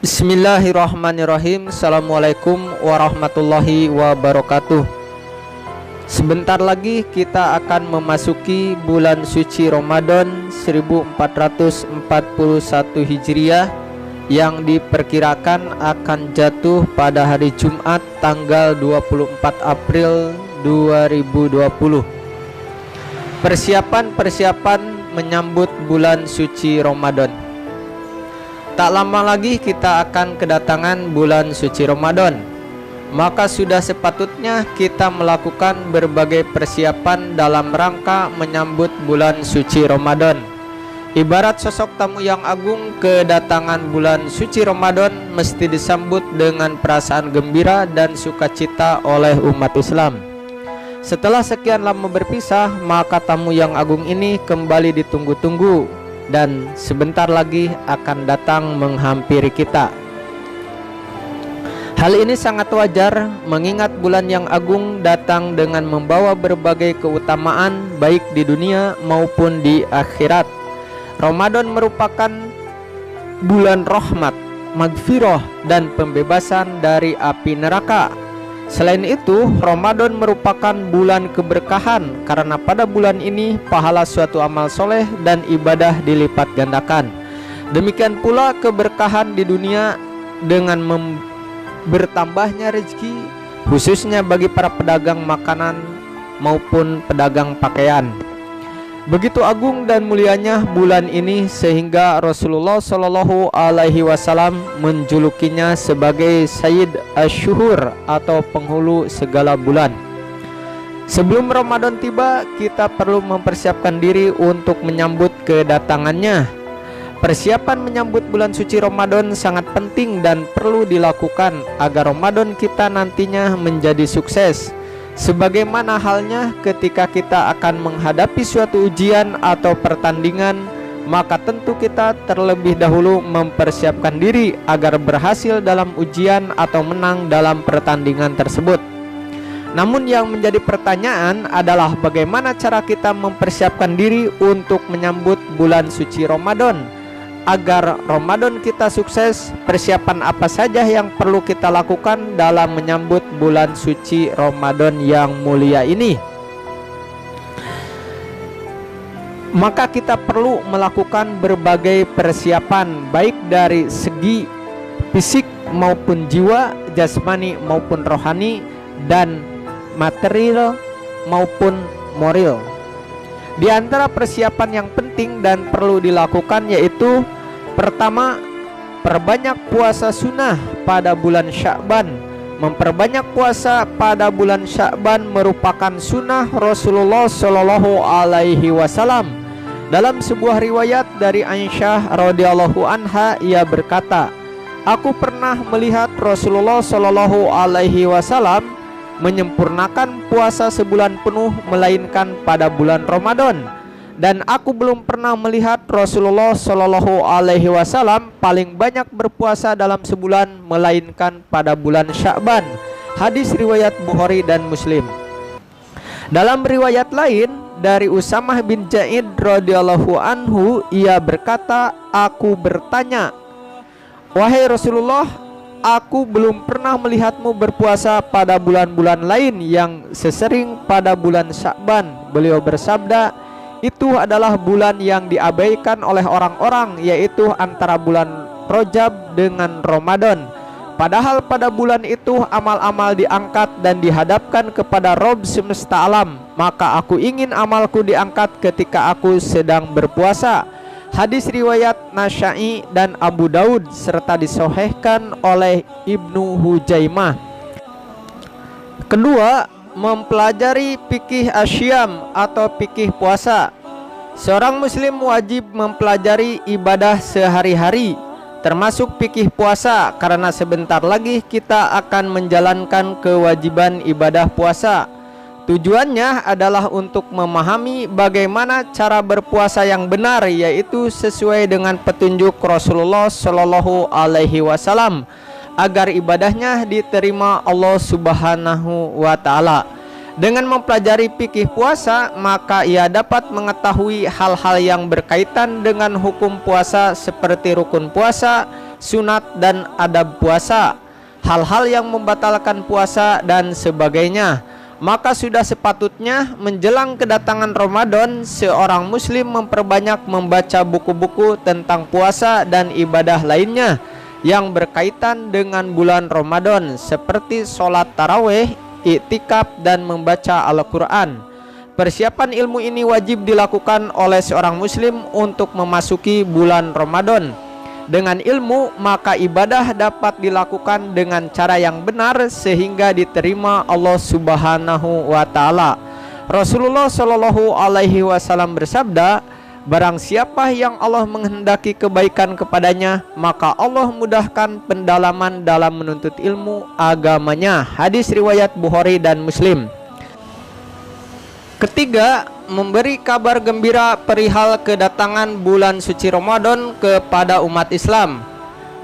Bismillahirrahmanirrahim. Assalamualaikum warahmatullahi wabarakatuh. Sebentar lagi kita akan memasuki bulan suci Ramadan 1441 Hijriah yang diperkirakan akan jatuh pada hari Jumat tanggal 24 April 2020. Persiapan menyambut bulan suci Ramadan. Tak lama lagi kita akan kedatangan bulan suci Ramadan. Maka sudah sepatutnya kita melakukan berbagai persiapan dalam rangka menyambut bulan suci Ramadan. Ibarat sosok tamu yang agung, kedatangan bulan suci Ramadan mesti disambut dengan perasaan gembira dan sukacita oleh umat Islam. Setelah sekian lama berpisah, maka tamu yang agung ini kembali ditunggu-tunggu dan sebentar lagi akan datang menghampiri kita. Hal ini sangat wajar mengingat bulan yang agung datang dengan membawa berbagai keutamaan baik di dunia maupun di akhirat. Ramadan merupakan bulan rahmat, magfirah dan pembebasan dari api neraka. Selain itu, Ramadan merupakan bulan keberkahan karena pada bulan ini pahala suatu amal soleh dan ibadah dilipat gandakan. Demikian pula keberkahan di dunia dengan bertambahnya rezeki, khususnya bagi para pedagang makanan maupun pedagang pakaian. Begitu agung dan mulianya bulan ini sehingga Rasulullah Shallallahu Alaihi Wasallam menjulukinya sebagai Sayyid Asyuhur atau penghulu segala bulan. Sebelum Ramadan tiba, kita perlu mempersiapkan diri untuk menyambut kedatangannya. Persiapan menyambut bulan suci Ramadan sangat penting dan perlu dilakukan agar Ramadan kita nantinya menjadi sukses. Sebagaimana halnya ketika kita akan menghadapi suatu ujian atau pertandingan, maka tentu kita terlebih dahulu mempersiapkan diri agar berhasil dalam ujian atau menang dalam pertandingan tersebut. Namun yang menjadi pertanyaan adalah bagaimana cara kita mempersiapkan diri untuk menyambut bulan suci Ramadan. Agar Ramadan kita sukses, persiapan apa saja yang perlu kita lakukan dalam menyambut bulan suci Ramadan yang mulia ini? Maka kita perlu melakukan berbagai persiapan baik dari segi fisik maupun jiwa, jasmani maupun rohani, dan material maupun moral. Di antara persiapan yang penting dan perlu dilakukan yaitu: pertama, perbanyak puasa sunnah pada bulan Sya'ban. Memperbanyak puasa pada bulan Sya'ban merupakan sunnah Rasulullah Shallallahu Alaihi Wasallam. Dalam sebuah riwayat dari Aisyah radhiyallahu anha, ia berkata, "Aku pernah melihat Rasulullah Shallallahu Alaihi Wasallam menyempurnakan puasa sebulan penuh melainkan pada bulan Ramadan. Dan aku belum pernah melihat Rasulullah Shallallahu Alaihi Wasallam paling banyak berpuasa dalam sebulan melainkan pada bulan Sya'ban." Hadis riwayat Bukhari dan Muslim. Dalam riwayat lain dari Usamah bin Zaid radhiyallahu anhu, ia berkata, "Aku bertanya, wahai Rasulullah, aku belum pernah melihatmu berpuasa pada bulan-bulan lain yang sesering pada bulan Sya'ban." Beliau bersabda, "Itu adalah bulan yang diabaikan oleh orang-orang, yaitu antara bulan Rajab dengan Ramadan. Padahal pada bulan itu amal-amal diangkat dan dihadapkan kepada Rabb semesta alam. Maka aku ingin amalku diangkat ketika aku sedang berpuasa." Hadis riwayat Nasa'i dan Abu Daud serta disahihkan oleh Ibnu Hujaimah. Kedua, mempelajari fikih asyam atau fikih puasa. Seorang muslim wajib mempelajari ibadah sehari-hari, termasuk fikih puasa, karena sebentar lagi kita akan menjalankan kewajiban ibadah puasa. Tujuannya adalah untuk memahami bagaimana cara berpuasa yang benar, yaitu sesuai dengan petunjuk Rasulullah Shallallahu Alaihi Wasallam, agar ibadahnya diterima Allah Subhanahu wa Ta'ala. Dengan mempelajari fikih puasa, maka ia dapat mengetahui hal-hal yang berkaitan dengan hukum puasa seperti rukun puasa, sunat dan adab puasa, hal-hal yang membatalkan puasa dan sebagainya. Maka sudah sepatutnya menjelang kedatangan Ramadan seorang muslim memperbanyak membaca buku-buku tentang puasa dan ibadah lainnya yang berkaitan dengan bulan Ramadan, seperti sholat tarawih, iktikaf, dan membaca Al-Quran. Persiapan ilmu ini wajib dilakukan oleh seorang muslim untuk memasuki bulan Ramadan. Dengan ilmu, maka ibadah dapat dilakukan dengan cara yang benar sehingga diterima Allah Subhanahu wa taala. Rasulullah Shallallahu alaihi wasallam bersabda, barang siapa yang Allah menghendaki kebaikan kepadanya, maka Allah mudahkan pendalaman dalam menuntut ilmu agamanya. Hadis riwayat Bukhari dan Muslim. Ketiga, memberi kabar gembira perihal kedatangan bulan suci Ramadan kepada umat Islam.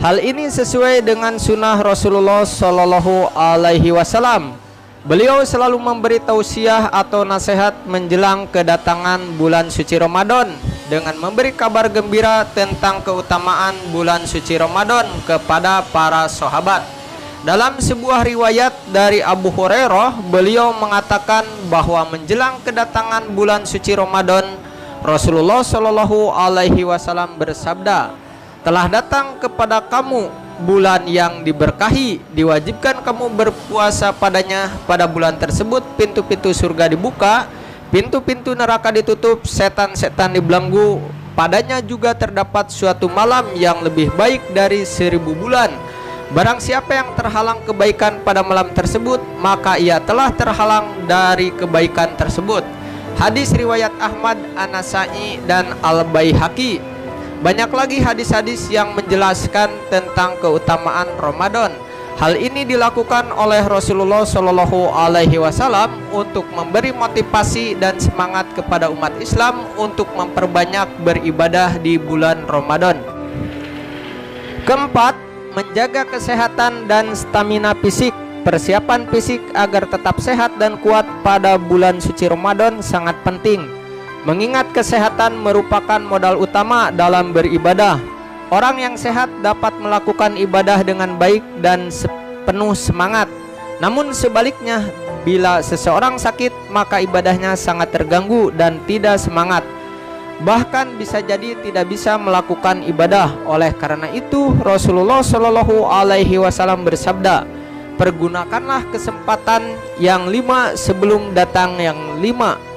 Hal ini sesuai dengan sunnah Rasulullah Shallallahu alaihi wasallam. Beliau selalu memberi tausiah atau nasihat menjelang kedatangan bulan suci Ramadan dengan memberi kabar gembira tentang keutamaan bulan suci Ramadan kepada para sahabat. Dalam sebuah riwayat dari Abu Hurairah, beliau mengatakan bahwa menjelang kedatangan bulan suci Ramadan, Rasulullah Shallallahu alaihi wasallam bersabda, telah datang kepada kamu bulan yang diberkahi, diwajibkan kamu berpuasa padanya. Pada bulan tersebut pintu-pintu surga dibuka, pintu-pintu neraka ditutup, setan-setan dibelenggu. Padanya juga terdapat suatu malam yang lebih baik dari 1000 bulan. Barang siapa yang terhalang kebaikan pada malam tersebut, maka ia telah terhalang dari kebaikan tersebut. Hadis riwayat Ahmad, An-Nasai, dan Al-Baihaqi. Banyak lagi hadis-hadis yang menjelaskan tentang keutamaan Ramadan. Hal ini dilakukan oleh Rasulullah Shallallahu alaihi wasallam untuk memberi motivasi dan semangat kepada umat Islam untuk memperbanyak beribadah di bulan Ramadan. Keempat, menjaga kesehatan dan stamina fisik. Persiapan fisik agar tetap sehat dan kuat pada bulan suci Ramadan sangat penting, mengingat kesehatan merupakan modal utama dalam beribadah. Orang yang sehat dapat melakukan ibadah dengan baik dan penuh semangat. Namun sebaliknya, bila seseorang sakit, maka ibadahnya sangat terganggu dan tidak semangat, bahkan bisa jadi tidak bisa melakukan ibadah. Oleh karena itu, Rasulullah Shallallahu alaihi wasallam bersabda, pergunakanlah kesempatan yang 5 sebelum datang yang 5.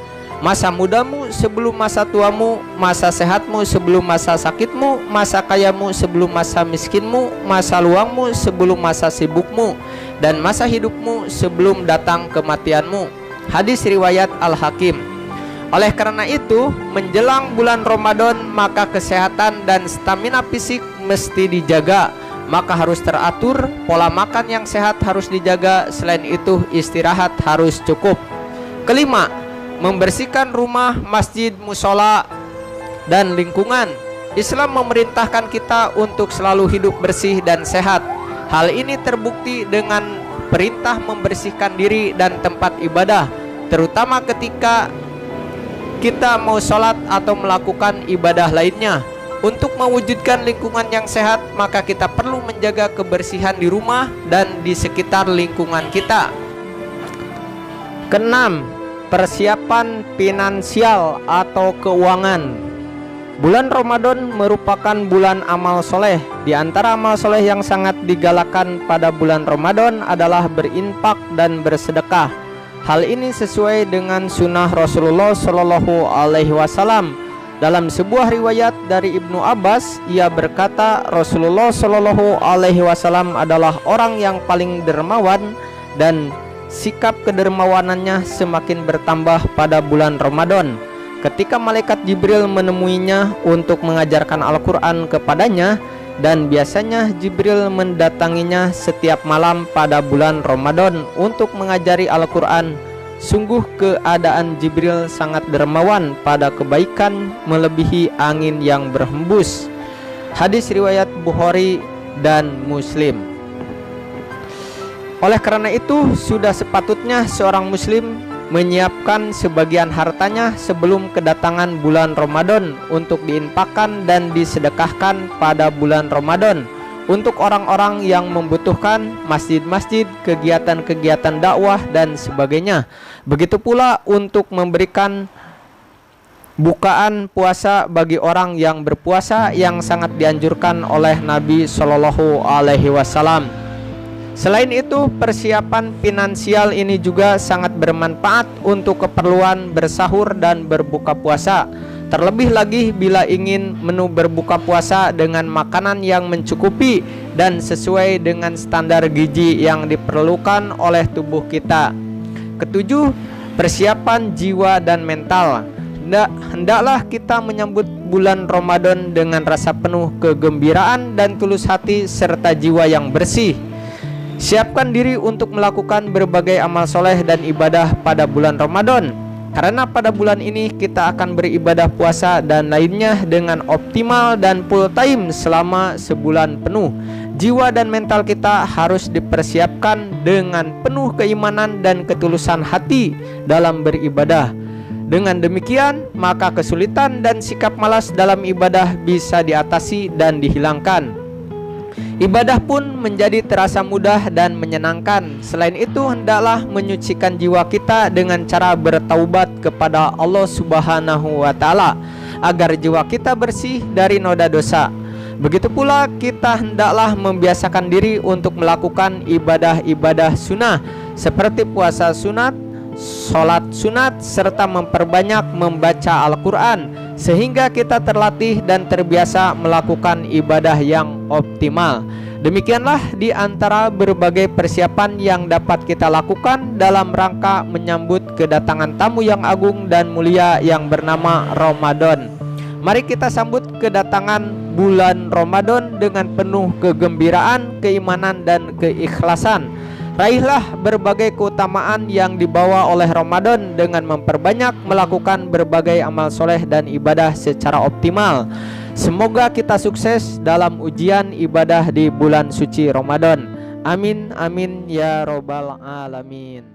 Masa mudamu sebelum masa tuamu, masa sehatmu sebelum masa sakitmu, masa kayamu sebelum masa miskinmu, masa luangmu sebelum masa sibukmu, dan masa hidupmu sebelum datang kematianmu. Hadis riwayat Al-Hakim. Oleh karena itu, menjelang bulan Ramadan, maka kesehatan dan stamina fisik mesti dijaga. Maka harus teratur, pola makan yang sehat harus dijaga. Selain itu, istirahat harus cukup. Kelima, membersihkan rumah, masjid, musola, dan lingkungan. Islam memerintahkan kita untuk selalu hidup bersih dan sehat. Hal ini terbukti dengan perintah membersihkan diri dan tempat ibadah, terutama ketika kita mau sholat atau melakukan ibadah lainnya. Untuk mewujudkan lingkungan yang sehat, maka kita perlu menjaga kebersihan di rumah dan di sekitar lingkungan kita. Keenam, persiapan finansial atau keuangan. Bulan Ramadan merupakan bulan amal soleh. Di antara amal soleh yang sangat digalakkan pada bulan Ramadan adalah berinfak dan bersedekah. Hal ini sesuai dengan sunnah Rasulullah Shallallahu alaihi wasallam. Dalam sebuah riwayat dari Ibnu Abbas, ia berkata, Rasulullah Shallallahu alaihi wasallam adalah orang yang paling dermawan dan sikap kedermawanannya semakin bertambah pada bulan Ramadan. Ketika malaikat Jibril menemuinya untuk mengajarkan Al-Quran kepadanya, dan biasanya Jibril mendatanginya setiap malam pada bulan Ramadan untuk mengajari Al-Quran. Sungguh keadaan Jibril sangat dermawan pada kebaikan melebihi angin yang berhembus. Hadis riwayat Bukhari dan Muslim. Oleh karena itu, sudah sepatutnya seorang muslim menyiapkan sebagian hartanya sebelum kedatangan bulan Ramadan untuk diinfakkan dan disedekahkan pada bulan Ramadan. untuk orang-orang yang membutuhkan, masjid-masjid, kegiatan-kegiatan dakwah dan sebagainya. Begitu pula untuk memberikan bukaan puasa bagi orang yang berpuasa yang sangat dianjurkan oleh Nabi Shallallahu Alaihi Wasallam. Selain itu, persiapan finansial ini juga sangat bermanfaat untuk keperluan bersahur dan berbuka puasa. Terlebih lagi bila ingin menu berbuka puasa dengan makanan yang mencukupi dan sesuai dengan standar gizi yang diperlukan oleh tubuh kita. Ketujuh, persiapan jiwa dan mental. Hendaklah kita menyambut bulan Ramadan dengan rasa penuh kegembiraan dan tulus hati serta jiwa yang bersih. Siapkan diri untuk melakukan berbagai amal soleh dan ibadah pada bulan Ramadan, karena pada bulan ini kita akan beribadah puasa dan lainnya dengan optimal dan full time selama sebulan penuh. Jiwa dan mental kita harus dipersiapkan dengan penuh keimanan dan ketulusan hati dalam beribadah. Dengan demikian, maka kesulitan dan sikap malas dalam ibadah bisa diatasi dan dihilangkan. Ibadah pun menjadi terasa mudah dan menyenangkan. Selain itu, hendaklah menyucikan jiwa kita dengan cara bertaubat kepada Allah Subhanahu wa Ta'ala agar jiwa kita bersih dari noda dosa. Begitu pula kita hendaklah membiasakan diri untuk melakukan ibadah-ibadah sunnah seperti puasa sunat, sholat sunat, serta memperbanyak membaca Al-Quran, sehingga kita terlatih dan terbiasa melakukan ibadah yang optimal. Demikianlah di antara berbagai persiapan yang dapat kita lakukan dalam rangka menyambut kedatangan tamu yang agung dan mulia yang bernama Ramadan. Mari kita sambut kedatangan bulan Ramadan dengan penuh kegembiraan, keimanan, dan keikhlasan. Raihlah berbagai keutamaan yang dibawa oleh Ramadan dengan memperbanyak melakukan berbagai amal soleh dan ibadah secara optimal. Semoga kita sukses dalam ujian ibadah di bulan suci Ramadan. Amin, amin, ya robbal alamin.